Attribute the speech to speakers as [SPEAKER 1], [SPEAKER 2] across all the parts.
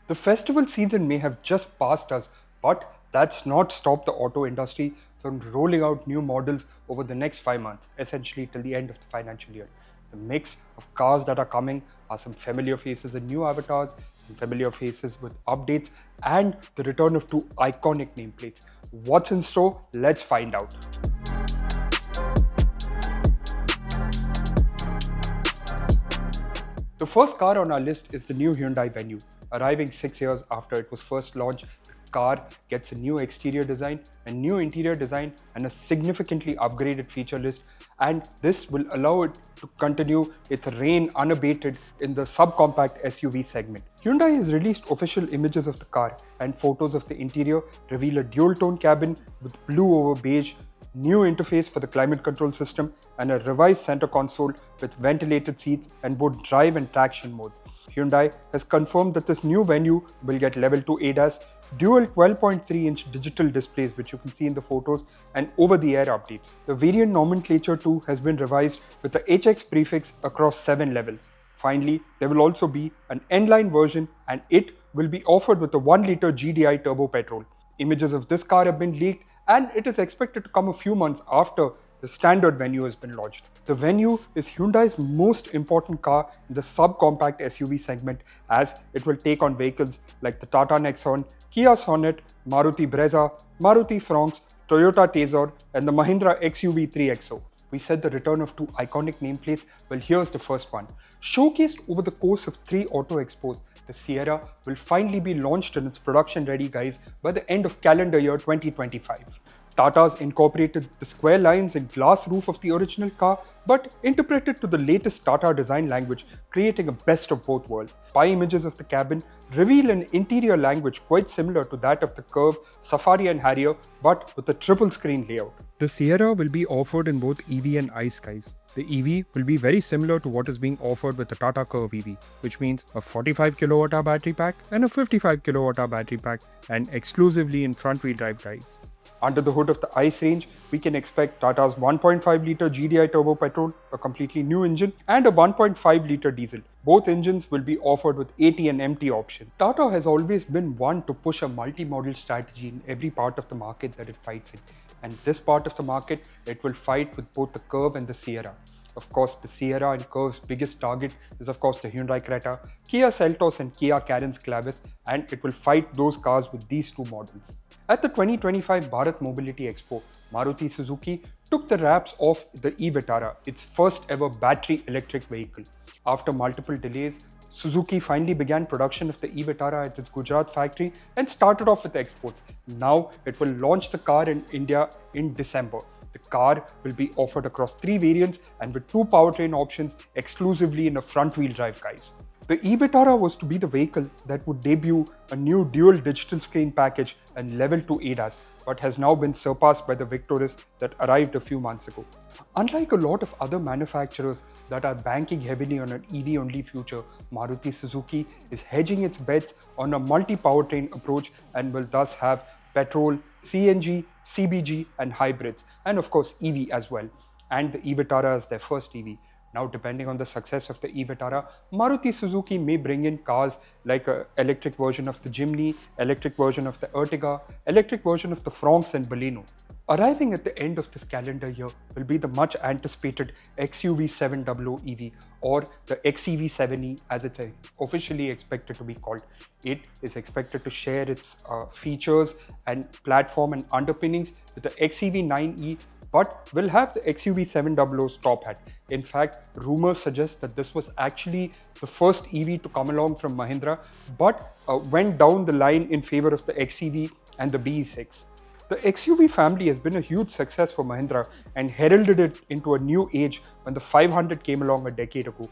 [SPEAKER 1] The festival season may have just passed us, but that's not stopped the auto industry from rolling out new models over the next 5 months, essentially till the end of the financial year. The mix of cars that are coming are some familiar faces and new avatars, some familiar faces with updates, and the return of two iconic nameplates. What's in store? Let's find out. The first car on our list is the new Hyundai Venue. Arriving 6 years after it was first launched, the car gets a new exterior design, a new interior design, and a significantly upgraded feature list. And this will allow it to continue its reign unabated in the subcompact SUV segment. Hyundai has released official images of the car, and photos of the interior reveal a dual-tone cabin with blue over beige, new interface for the climate control system, and a revised center console with ventilated seats and both drive and traction modes. Hyundai has confirmed that this new Venue will get level 2 ADAS, dual 12.3-inch digital displays which you can see in the photos, and over-the-air updates. The variant nomenclature too has been revised with the HX prefix across 7 levels. Finally, there will also be an N-line version, and it will be offered with a 1-liter GDI turbo petrol. Images of this car have been leaked, and it is expected to come a few months after the standard Venue has been launched. The Venue is Hyundai's most important car in the subcompact SUV segment, as it will take on vehicles like the Tata Nexon, Kia Sonet, Maruti Brezza, Maruti Fronx, Toyota Tazor, and the Mahindra XUV3XO. We said the return of two iconic nameplates. Well, here's the first one. Showcased over the course of 3 auto expos, the Sierra will finally be launched in its production-ready guise by the end of calendar year 2025. Tata's incorporated the square lines and glass roof of the original car, but interpreted to the latest Tata design language, creating a best of both worlds. Spy images of the cabin reveal an interior language quite similar to that of the Curve, Safari and Harrier, but with a triple screen layout. The Sierra will be offered in both EV and ICE guise. The EV will be very similar to what is being offered with the Tata Curve EV, which means a 45 kWh battery pack and a 55 kWh battery pack, and exclusively in front-wheel drive guise. Under the hood of the ICE range, we can expect Tata's 1.5-litre GDI turbo petrol, a completely new engine, and a 1.5-litre diesel. Both engines will be offered with AT and MT option. Tata has always been one to push a multi-model strategy in every part of the market that it fights in. And this part of the market, it will fight with both the Curve and the Sierra. Of course, the Sierra and Curve's biggest target is of course the Hyundai Creta, Kia Seltos and Kia Carens Clavis, and it will fight those cars with these two models. At the 2025 Bharat Mobility Expo, Maruti Suzuki took the wraps off the e-Vitara, its first ever battery electric vehicle. After multiple delays, Suzuki finally began production of the e-Vitara at its Gujarat factory and started off with exports. Now it will launch the car in India in December. The car will be offered across 3 variants and with 2 powertrain options exclusively in a front-wheel drive guise. The e-Vitara was to be the vehicle that would debut a new dual digital screen package and level 2 ADAS, but has now been surpassed by the Victoris that arrived a few months ago. Unlike a lot of other manufacturers that are banking heavily on an EV-only future, Maruti Suzuki is hedging its bets on a multi-powertrain approach and will thus have petrol, CNG, CBG and hybrids, and of course EV as well. And the e-Vitara is their first EV. Now, depending on the success of the e-Vitara, Maruti Suzuki may bring in cars like an electric version of the Jimny, electric version of the Ertiga, electric version of the Fronx and Baleno. Arriving at the end of this calendar year will be the much anticipated XUV700 EV, or the XEV7E as it's officially expected to be called. It is expected to share its features and platform and underpinnings with the XEV9E, but will have the XUV700's top hat. In fact, rumors suggest that this was actually the first EV to come along from Mahindra, but went down the line in favor of the XEV and the BE6. The XUV family has been a huge success for Mahindra and heralded it into a new age when the 500 came along a decade ago.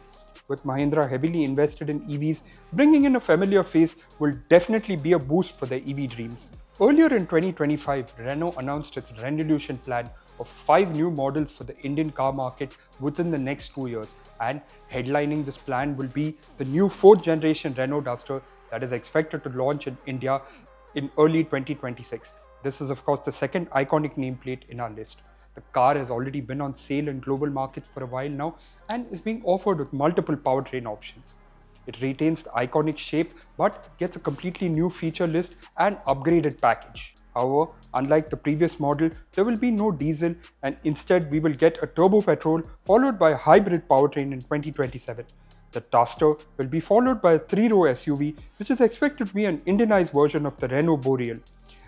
[SPEAKER 1] With Mahindra heavily invested in EVs, bringing in a familiar face will definitely be a boost for their EV dreams. Earlier in 2025, Renault announced its Renaulution plan of 5 new models for the Indian car market within the next 2 years, and headlining this plan will be the new 4th generation Renault Duster that is expected to launch in India in early 2026. This is of course the second iconic nameplate in our list. The car has already been on sale in global markets for a while now and is being offered with multiple powertrain options. It retains the iconic shape but gets a completely new feature list and upgraded package. However, unlike the previous model, there will be no diesel and instead we will get a turbo petrol followed by a hybrid powertrain in 2027. The Duster will be followed by a 3-row SUV which is expected to be an Indianized version of the Renault Boreal.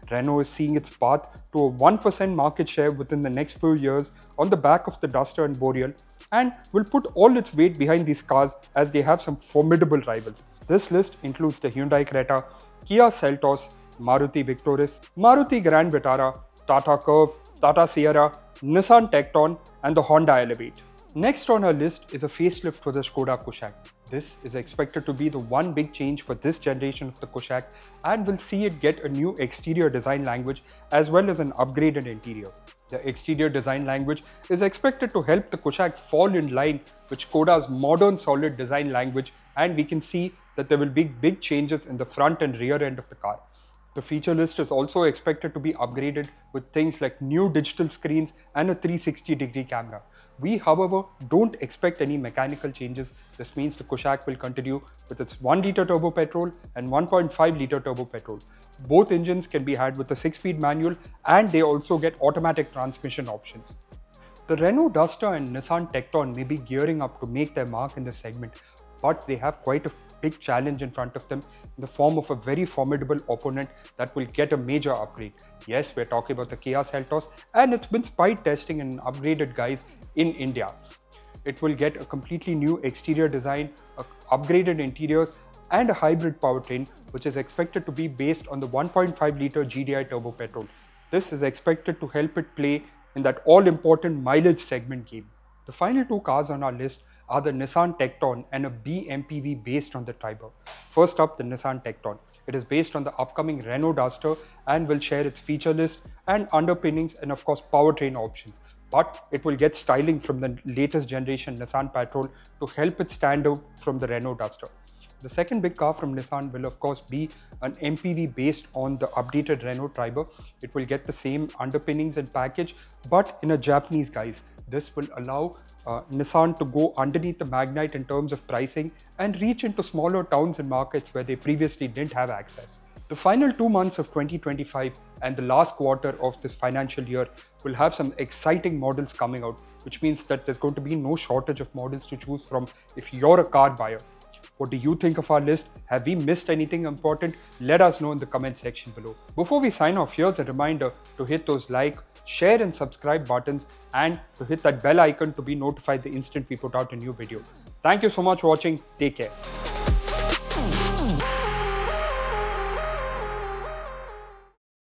[SPEAKER 1] Renault is seeing its path to a 1% market share within the next few years on the back of the Duster and Boreal and will put all its weight behind these cars as they have some formidable rivals. This list includes the Hyundai Creta, Kia Seltos, Maruti Victoris, Maruti Grand Vitara, Tata Curve, Tata Sierra, Nissan Tecton and the Honda Elevate. Next on our list is a facelift for the Skoda Kushaq. This is expected to be the one big change for this generation of the Kushaq and will see it get a new exterior design language as well as an upgraded interior. The exterior design language is expected to help the Kushaq fall in line with Skoda's modern solid design language, and we can see that there will be big changes in the front and rear end of the car. The feature list is also expected to be upgraded with things like new digital screens and a 360-degree camera. We, however, don't expect any mechanical changes. This means the Kushaq will continue with its 1-litre turbo petrol and 1.5-litre turbo petrol. Both engines can be had with a 6-speed manual and they also get automatic transmission options. The Renault Duster and Nissan Tecton may be gearing up to make their mark in the segment, but they have quite a big challenge in front of them in the form of a very formidable opponent that will get a major upgrade. Yes, we're talking about the Kia Seltos and it's been speed testing and upgraded guys in India. It will get a completely new exterior design, upgraded interiors and a hybrid powertrain which is expected to be based on the 1.5-litre GDI turbo petrol. This is expected to help it play in that all-important mileage segment game. The final two cars on our list are the Nissan Tecton and a B MPV based on the Tiber. First up, the Nissan Tecton. It is based on the upcoming Renault Duster and will share its feature list and underpinnings and of course powertrain options. But it will get styling from the latest generation Nissan Patrol to help it stand out from the Renault Duster. The second big car from Nissan will of course be an MPV based on the updated Renault Tiber. It will get the same underpinnings and package but in a Japanese guise. This will allow Nissan to go underneath the Magnite in terms of pricing and reach into smaller towns and markets where they previously didn't have access. The final 2 months of 2025 and the last quarter of this financial year will have some exciting models coming out, which means that there's going to be no shortage of models to choose from if you're a car buyer. What do you think of our list? Have we missed anything important? Let us know in the comment section below. Before we sign off, here's a reminder to hit those like, share and subscribe buttons and to hit that bell icon to be notified the instant we put out a new video. Thank you so much for watching. Take care.